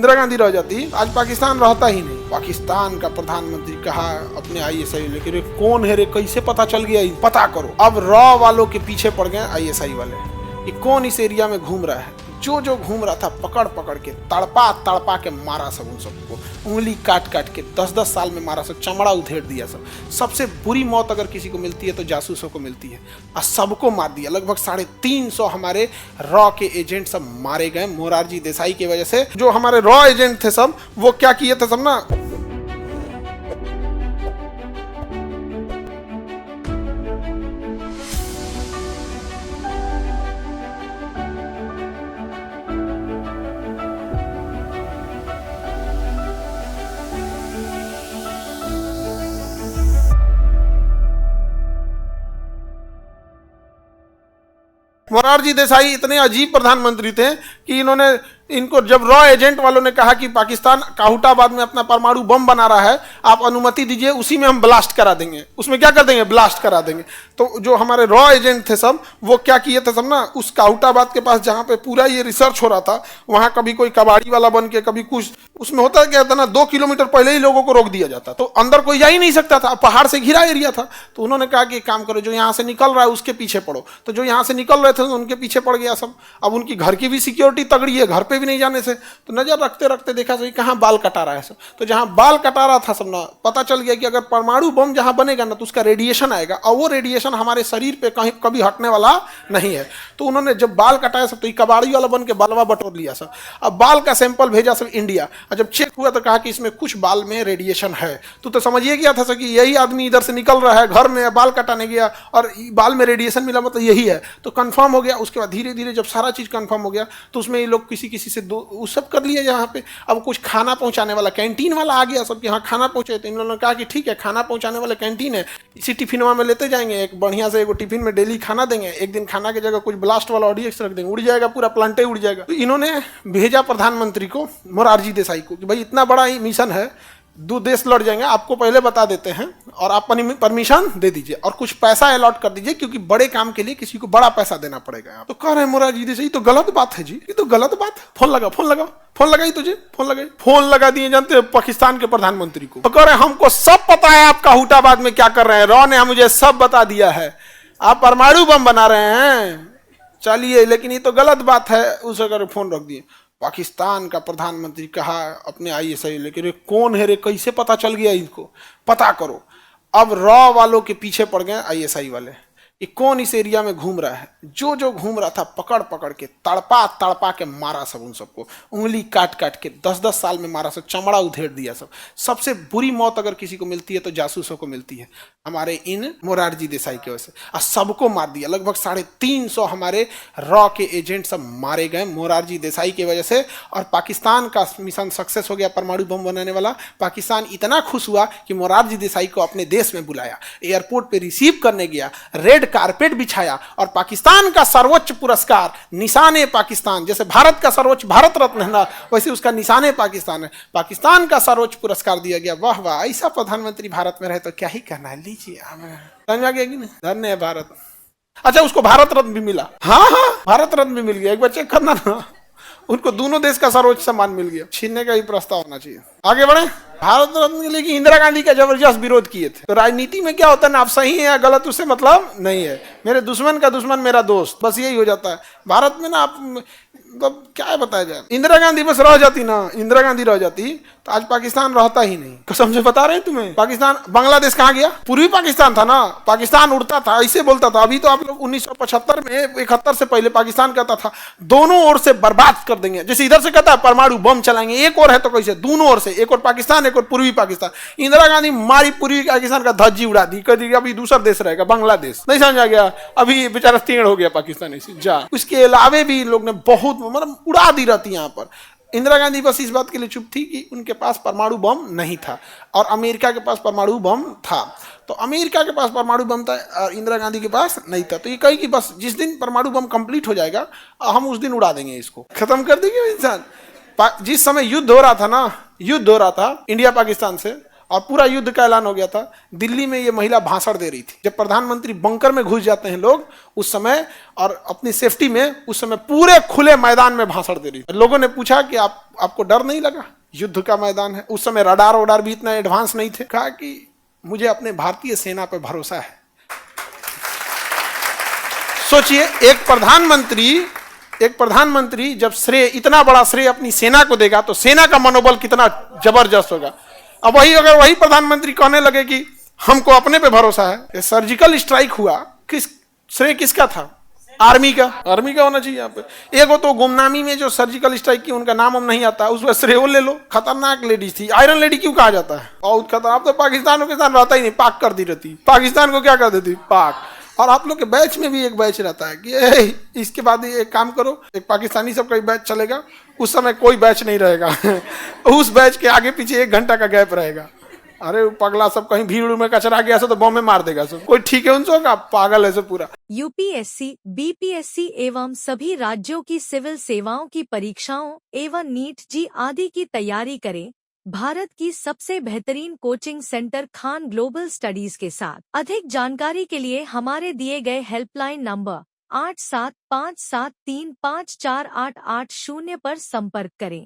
इंदिरा गांधी रह जाती आज पाकिस्तान रहता ही नहीं। पाकिस्तान का प्रधानमंत्री कहा अपने आईएसआई लेके, रे कौन है रे, कैसे पता चल गया, पता करो। अब रॉ वालों के पीछे पड़ गए आईएसआई वाले, ये कौन इस एरिया में घूम रहा है। जो घूम रहा था पकड़ पकड़ के तड़पा के मारा सब, उन सबको उंगली काट के 10-10 साल में मारा सब, चमड़ा उधेड़ दिया सब। सबसे बुरी मौत अगर किसी को मिलती है तो जासूसों को मिलती है, और सबको मार दिया। लगभग 350 हमारे रॉ के एजेंट सब मारे गए मोरारजी देसाई की वजह से। जो हमारे रॉ एजेंट थे सब, वो क्या किए थे सब ना, मोरारजी देसाई इतने अजीब प्रधानमंत्री थे कि इनको जब रॉ एजेंट वालों ने कहा कि पाकिस्तान काहुटाबाद में अपना परमाणु बम बना रहा है, आप अनुमति दीजिए, उसी में हम ब्लास्ट करा देंगे। उसमें क्या कर देंगे, ब्लास्ट करा देंगे। तो जो हमारे रॉ एजेंट थे सब, वो क्या किए थे सब ना, उस काहुटाबाद के पास जहाँ पे पूरा ये रिसर्च हो रहा था, वहाँ कभी कोई कबाड़ी वाला बन के, कभी कुछ, उसमें होता क्या था ना, 2 किलोमीटर पहले ही लोगों को रोक दिया जाता, तो अंदर कोई जा ही नहीं सकता था, पहाड़ से घिरा एरिया था। तो उन्होंने कहा कि एक काम करो, जो यहाँ से निकल रहा है उसके पीछे पड़ो। तो जो यहाँ से निकल रहे थे उनके पीछे पड़ गया सब। अब उनकी घर की भी सिक्योरिटी तगड़ी है, घर पे भी नहीं जाने से। तो नजर रखते रखते देखा सही कहाँ बाल कटा रहा है सब। तो जहाँ बाल कटा रहा था सब ना, पता चल गया कि अगर परमाणु बम जहाँ बनेगा ना तो उसका रेडिएशन आएगा, और वो रेडिएशन हमारे शरीर पे कहीं कभी हटने वाला नहीं है। तो उन्होंने जब बाल कटाया सब, तो कबाड़ी वाला बन के बालवा बटोर लिया सब। अब बाल का सैंपल भेजा सब इंडिया, और जब चेक हुआ तो कहा कि इसमें कुछ बाल में रेडिएशन है। तो समझिए गया था कि यही आदमी इधर से निकल रहा है, घर में बाल कटाने गया और बाल में रेडिएशन मिला, मतलब यही है। तो कंफर्म हो गया। उसके बाद धीरे धीरे जब सारा चीज कंफर्म हो गया, तो उसमें ये लोग किसी से वो सब कर लिए यहाँ पे। अब कुछ खाना पहुंचाने वाला कैंटीन वाला आ गया सब, यहाँ खाना पहुंचे। तो इन लोगों ने कहा कि ठीक है, खाना पहुंचाने वाला कैंटीन है, इसी टिफिनवा में लेते जाएंगे, एक बढ़िया से एक टिफिन में डेली खाना देंगे। एक दिन खाना की जगह कुछ ब्लास्ट वाला ऑडियंस रख देंगे, उड़ जाएगा, पूरा प्लांटे उड़ जाएगा। तो इन्होंने भेजा प्रधानमंत्री को, मोरारजी देसाई को, कि भाई इतना बड़ा ही मिशन है, 2 देश लड़ जाएंगे, आपको पहले बता देते हैं और आप परमिशन दे दीजिए और कुछ पैसा अलॉट कर दीजिए, क्योंकि बड़े काम के लिए किसी को बड़ा पैसा देना पड़ेगा। तो कह रहे हैं मोरारजी देसाई, तो गलत बात है जी, ये तो गलत बात है। फोन लगाई तुझे, फोन लगा दिए जानते पाकिस्तान के प्रधानमंत्री को। तो कह रहे हमको सब पता है आप काहुटाबाद में क्या कर रहे हैं, रॉ ने मुझे सब बता दिया है, आप परमाणु बम बना रहे हैं, चलिए, लेकिन ये तो गलत बात है। उस अगर फोन रख दिए। पाकिस्तान का प्रधानमंत्री कहा अपने आईएसआई लेके, रे कौन है रे, कैसे पता चल गया, इनको पता करो। अब रॉ वालों के पीछे पड़ गए आईएसआई वाले, ये कौन इस एरिया में घूम रहा है। जो घूम रहा था पकड़ के तड़पा के मारा सब, उन सबको उंगली काट के 10-10 साल में मारा सब, चमड़ा उधेड़ दिया सब। सबसे बुरी मौत अगर किसी को मिलती है तो जासूसों को मिलती है, हमारे इन मोरारजी देसाई की वजह से, और सबको मार दिया। लगभग 350 हमारे रॉ के एजेंट सब मारे गए मोरारजी देसाई की वजह से। और पाकिस्तान का मिशन सक्सेस हो गया, परमाणु बम बनाने वाला। पाकिस्तान इतना खुश हुआ कि मोरारजी देसाई को अपने देश में बुलाया, एयरपोर्ट पे रिसीव करने गया, रेड कारपेट बिछाया, और पाकिस्तान का सर्वोच्च पुरस्कार निशाने पाकिस्तान, जैसे भारत का सर्वोच्च भारत रत्न है ना, वैसे उसका निशाने पाकिस्तान है, पाकिस्तान का सर्वोच्च पुरस्कार दिया गया। वाह वाह, ऐसा प्रधानमंत्री भारत में रहे तो क्या ही करना है, लीजिए समझ आ गया कि नहीं, धन्य है भारत। अच्छा, उसको भारत रत्न भी मिला। हाँ, भारत रत्न भी मिल गया, एक बार चेक करना ना, उनको दोनों देश का सर्वोच्च सम्मान मिल गया। छीनने का ही प्रस्ताव होना चाहिए। आगे बढ़े। भारत रत्न के लिए इंदिरा गांधी का जबरदस्त विरोध किए थे। तो राजनीति में क्या होता है ना, आप सही है या गलत उससे मतलब नहीं है, मेरे दुश्मन का दुश्मन मेरा दोस्त, बस यही हो जाता है भारत में ना। आप मतलब क्या बताया जाए, इंदिरा गांधी बस रह जाती ना, इंदिरा गांधी रह जाती तो आज पाकिस्तान रहता ही नहीं। कसम से बता रहे हैं तुम्हें, पाकिस्तान, बांग्लादेश कहाँ गया, पूर्वी पाकिस्तान था ना, पाकिस्तान उड़ता था, ऐसे बोलता था। अभी तो आप लोग 1975 में 71 से पहले पाकिस्तान कहता था दोनों ओर से बर्बाद कर देंगे, जैसे इधर से कहता है परमाणु बम चलाएंगे, एक और है तो कैसे, दोनों ओर से, एक और पाकिस्तान एक और पूर्वी पाकिस्तान। इंदिरा गांधी मारी पूर्वी पाकिस्तान का धज्जी उड़ा दी, कह दी अभी दूसरा देश रहेगा बांग्लादेश, नहीं समझा गया, अभी बेचारा तीर्ण हो गया पाकिस्तान ऐसे जा। उसके अलावे भी लोग ने बहुत मतलब उड़ा दी रहती यहाँ पर। इंदिरा गांधी बस इस बात के लिए चुप थी कि उनके पास परमाणु बम नहीं था और अमेरिका के पास परमाणु बम था। तो अमेरिका के पास परमाणु बम था और इंदिरा गांधी के पास नहीं था। तो ये कही कि बस जिस दिन परमाणु बम कंप्लीट हो जाएगा हम उस दिन उड़ा देंगे, इसको खत्म कर देंगे इंसान। जिस समय युद्ध हो रहा था ना, युद्ध हो रहा था इंडिया पाकिस्तान से, और पूरा युद्ध का ऐलान हो गया था, दिल्ली में ये महिला भाषण दे रही थी। जब प्रधानमंत्री बंकर में घुस जाते हैं लोग उस समय, और अपनी सेफ्टी में, उस समय पूरे खुले मैदान में भाषण दे रही थी। लोगों ने पूछा कि आपको डर नहीं लगा, युद्ध का मैदान है। उस समय रडार वडार भी इतना एडवांस नहीं थे। कहा कि मुझे अपने भारतीय सेना पर भरोसा है। सोचिए, एक प्रधानमंत्री जब श्रेय, इतना बड़ा श्रेय अपनी सेना को देगा तो सेना का मनोबल कितना जबरदस्त होगा। अब अगर वही प्रधानमंत्री कहने लगे कि हमको अपने पे भरोसा है। सर्जिकल स्ट्राइक हुआ, श्रेय किसका था? आर्मी का होना चाहिए यहाँ पे। एगो तो गुमनामी में जो सर्जिकल स्ट्राइक की, उनका नाम हम नहीं आता, उसमें श्रेय ले लो। खतरनाक लेडीज थी, आयरन लेडी क्यों कहा जाता है? बहुत खतरनाक। अब तो पाकिस्तान के साथ रहता ही नहीं, पाक कर दी रहती। पाकिस्तान को क्या कर देती? पाक। और आप लोग के बैच में भी एक बैच रहता है कि इसके बाद एक काम करो, एक पाकिस्तानी सबका बैच चलेगा, उस समय कोई बैच नहीं रहेगा उस बैच के आगे पीछे 1 घंटा का गैप रहेगा। अरे पगला सब कहीं भीड़ में कचरा गया तो बॉम्ब में मार देगा सब। कोई ठीक है उनसे का? पागल है सब पूरा। यूपीएससी, बीपीएससी एवं सभी राज्यों की सिविल सेवाओं की परीक्षाओं एवं नीट जी आदि की तैयारी करें भारत की सबसे बेहतरीन coaching centre Khan global studies के साथ। अधिक जानकारी के लिए हमारे दिए गए हेल्पलाइन नंबर 8757354880 पर संपर्क करें।